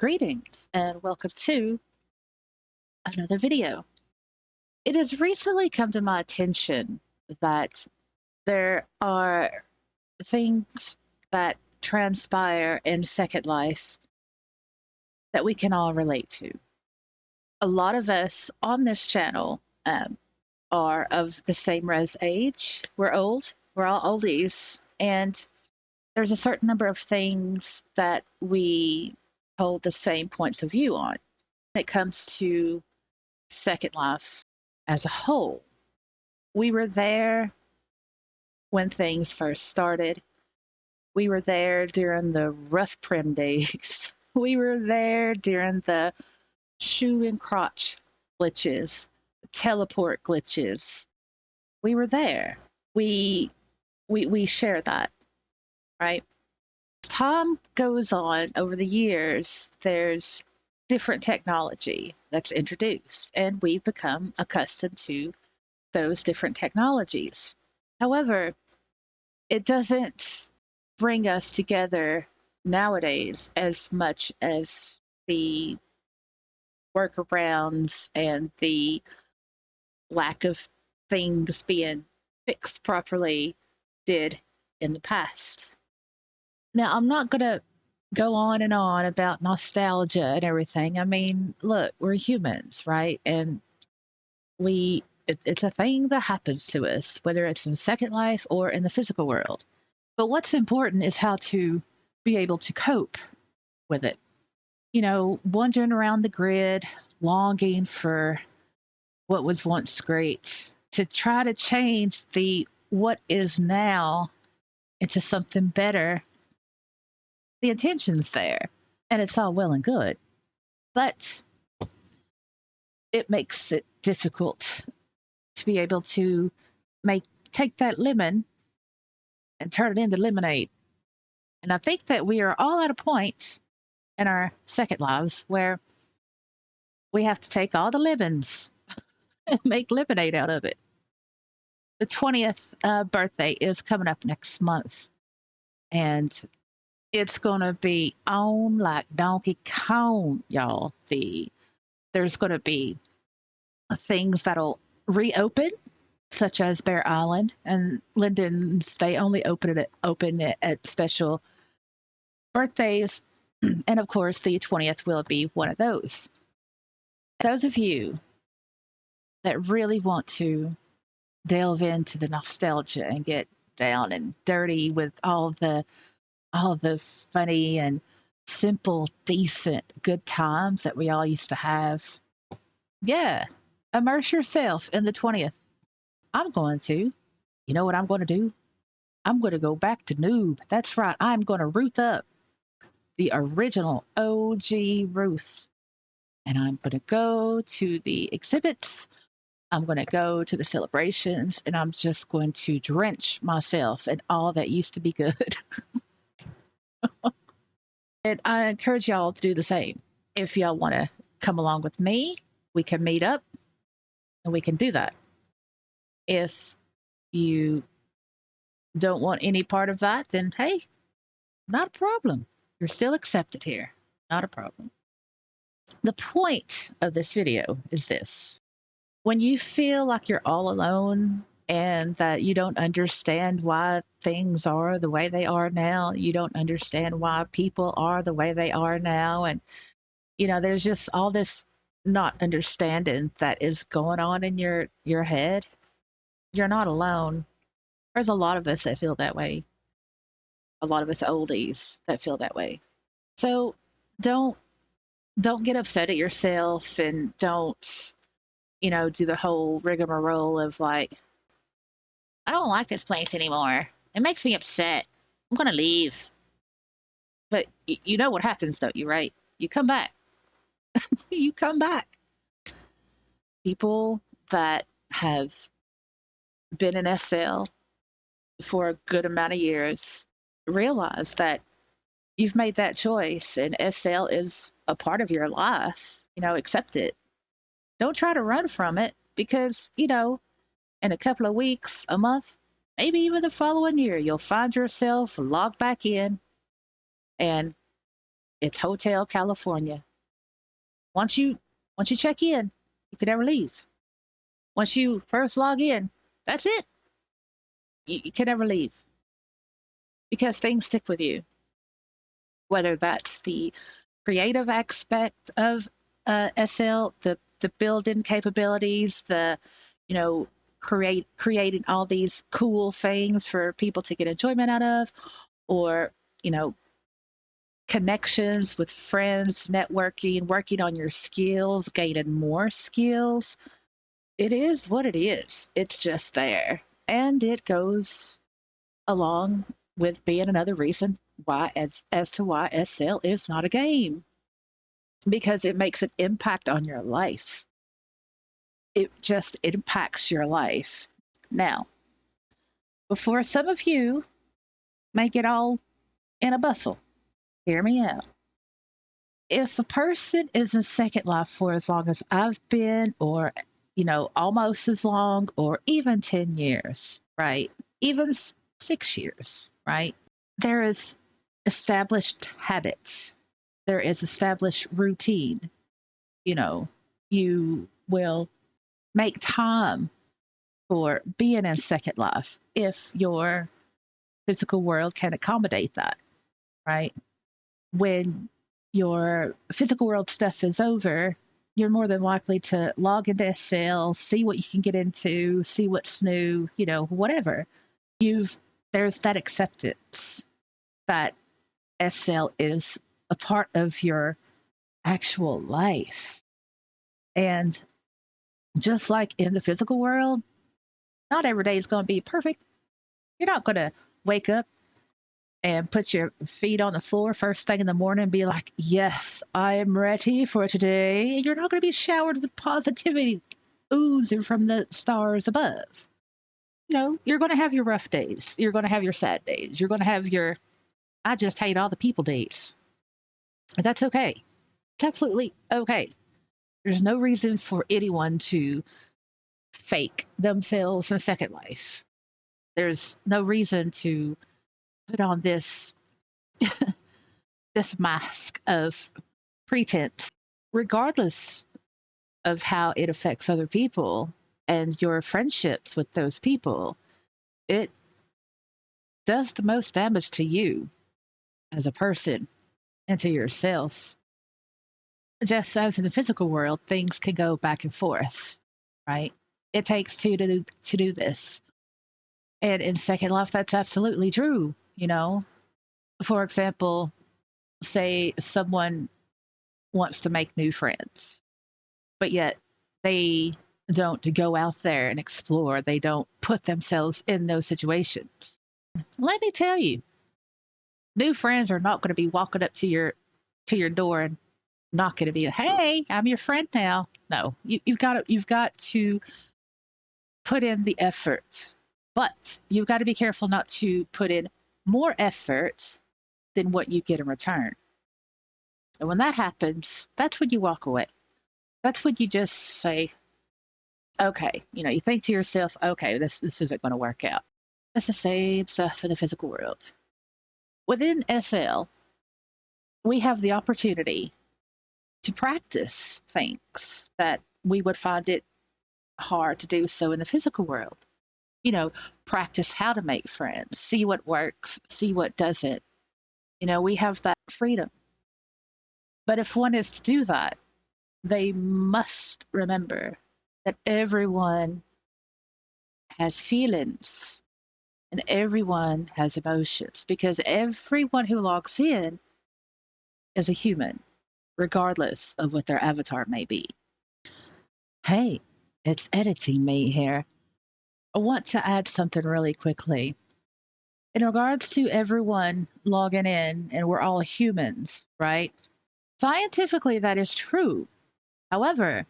Greetings and welcome to another video. It has recently come to my attention that there are things that transpire in Second Life that we can all relate to. A lot of us on this channel are of the same res age. We're old, we're all oldies, and there's a certain number of things that we hold the same points of view on when it comes to Second Life as a whole. We were there when things first started. We were there during the rough prim days. We were there during the shoe and crotch glitches, teleport glitches. We were there. We share that, right? Time goes on over the years, there's different technology that's introduced, and we've become accustomed to those different technologies. However, it doesn't bring us together nowadays as much as the workarounds and the lack of things being fixed properly did in the past. Now, I'm not going to go on and on about nostalgia and everything. I mean, look, we're humans, right? And it's a thing that happens to us, whether it's in Second Life or in the physical world. But what's important is how to be able to cope with it. You know, wandering around the grid, longing for what was once great, to try to change the what is now into something better. The intention's there, and it's all well and good. But it makes it difficult to be able to make take that lemon and turn it into lemonade. And I think that we are all at a point in our second lives where we have to take all the lemons and make lemonade out of it. The 20th birthday is coming up next month, and it's going to be on like Donkey Kong, y'all. There's going to be things that'll reopen, such as Bear Island and Linden's. They only open it at special birthdays, and of course, the 20th will be one of those. Those of you that really want to delve into the nostalgia and get down and dirty with all the funny and simple, decent, good times that we all used to have. Yeah, immerse yourself in the 20th. I'm going to. You know what I'm going to do? I'm going to go back to Noob. That's right. I'm going to root up the original OG Ruth. And I'm going to go to the exhibits. I'm going to go to the celebrations, and I'm just going to drench myself in all that used to be good. And I encourage y'all to do the same. If y'all want to come along with me, we can meet up and we can do that. If you don't want any part of that, then hey, not a problem. You're still accepted here. Not a problem. The point of this video is this: when you feel like you're all alone and that you don't understand why things are the way they are now, you don't understand why people are the way they are now, and there's just all this not understanding that is going on in your head. You're not alone. There's a lot of us that feel that way. A lot of us oldies that feel that way. So don't don't get upset at yourself, and don't do the whole rigmarole of like, I don't like this place anymore. It makes me upset. I'm gonna leave. But you know what happens, don't you? Right? You come back. You come back. People that have been in SL for a good amount of years realize that you've made that choice and SL is a part of your life. Accept it. Don't try to run from it, because, in a couple of weeks, a month, maybe even the following year, you'll find yourself logged back in, and It's Hotel California. Once you once you check in, you can never leave. Once you first log in, that's it. You can never leave because things stick with you. Whether that's the creative aspect of SL, the built-in capabilities, the you know creating all these cool things for people to get enjoyment out of, or you know connections with friends, networking, working on your skills, gaining more skills. It is what it is. It's just there. And it goes along with being another reason why as to why SL is not a game. Because it makes an impact on your life. It just impacts your life. Now, before some of you make it all in a bustle, hear me out. If a person is in Second Life for as long as I've been, or almost as long, or even 10 years, right? Even 6 years, right? There is established habit. There is established routine. You know, you will make time for being in Second Life if your physical world can accommodate that, right? When your physical world stuff is over, you're more than likely to log into SL, see what you can get into, see what's new, whatever. You've There's that acceptance that SL is a part of your actual life. And just like in the physical world, not every day is going to be perfect. You're not going to wake up and put your feet on the floor first thing in the morning and be like, yes, I am ready for today. And you're not going to be showered with positivity oozing from the stars above. You're going to have your rough days. You're going to have your sad days. You're going to have your, I just hate all the people days. That's okay. It's absolutely okay. There's no reason for anyone to fake themselves in Second Life. There's no reason to put on this mask of pretense, regardless of how it affects other people and your friendships with those people. It does the most damage to you as a person and to yourself. Just as in the physical world, things can go back and forth, right? It takes two to do this. And in Second Life, that's absolutely true. For example, say someone wants to make new friends, but yet they don't go out there and explore. They don't put themselves in those situations. Let me tell you, new friends are not going to be walking up to your door and knocking to be, hey, I'm your friend now. No, you've got to put in the effort, but you've got to be careful not to put in more effort than what you get in return. And when that happens, that's when you walk away. That's when you just say, okay, you think to yourself, okay, this isn't going to work out. It's the same stuff in the physical world. Within SL, we have the opportunity to practice things that we would find it hard to do so in the physical world. Practice how to make friends, see what works, see what doesn't. We have that freedom. But if one is to do that, they must remember that everyone has feelings and everyone has emotions, because everyone who logs in is a human, regardless of what their avatar may be. Hey, it's editing me here. I want to add something really quickly. In regards to everyone logging in and we're all humans, right? Scientifically, that is true. However,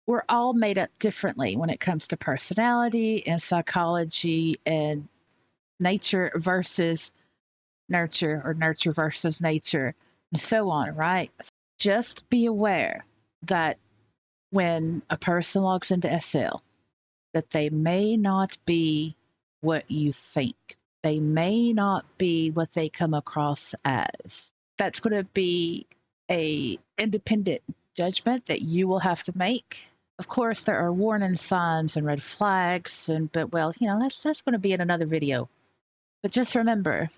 we're all made up differently when it comes to personality and psychology and nature versus nurture, or nurture versus nature, and so on, right? Just be aware that when a person logs into SL, that they may not be what you think. They may not be what they come across as. That's going to be a independent judgment that you will have to make. Of course, there are warning signs and red flags, and but well, that's going to be in another video. But just remember,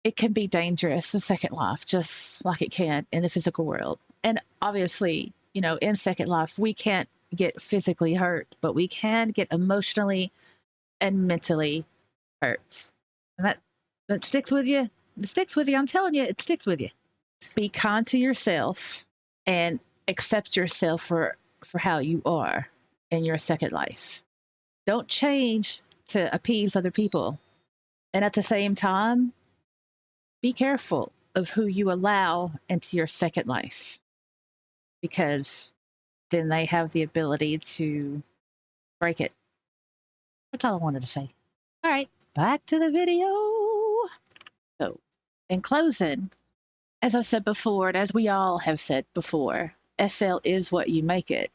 it can be dangerous in Second Life, just like it can in the physical world. And obviously, in Second Life, we can't get physically hurt, but we can get emotionally and mentally hurt. And that sticks with you. It sticks with you. I'm telling you, it sticks with you. Be kind to yourself and accept yourself for how you are in your Second Life. Don't change to appease other people. And at the same time, be careful of who you allow into your Second Life, because then they have the ability to break it. That's all I wanted to say. All right, back to the video. So, in closing, as I said before, and as we all have said before, SL is what you make it.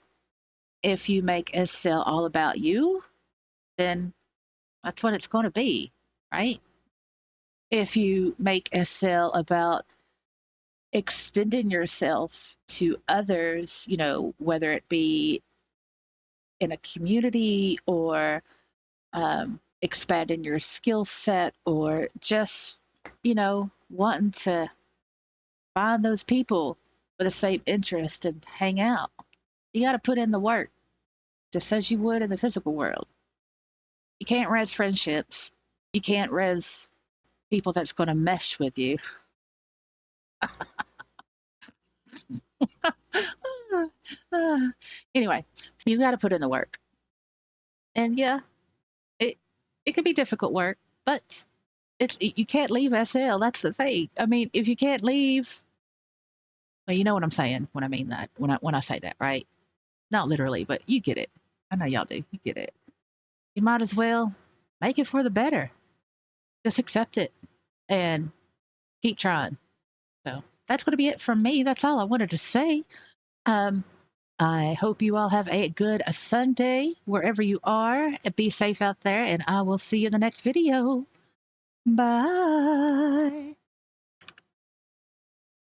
If you make SL all about you, then that's what it's going to be, right? If you make SL about extending yourself to others, whether it be in a community or expanding your skill set or just, wanting to find those people with the same interest and hang out. You got to put in the work, just as you would in the physical world. You can't res friendships. You can't res people that's going to mesh with you. Anyway, you got to put in the work. And yeah, it it could be difficult work, but you can't leave SL. That's the thing. I mean, if you can't leave, well, you know what I'm saying when I mean that. When I say that, right? Not literally, but you get it. I know y'all do. You get it. You might as well make it for the better. Just accept it and keep trying. So that's going to be it from me. That's all I wanted to say. Um, I hope you all have a good Sunday wherever you are. Be safe out there, and I will see you in the next video. Bye.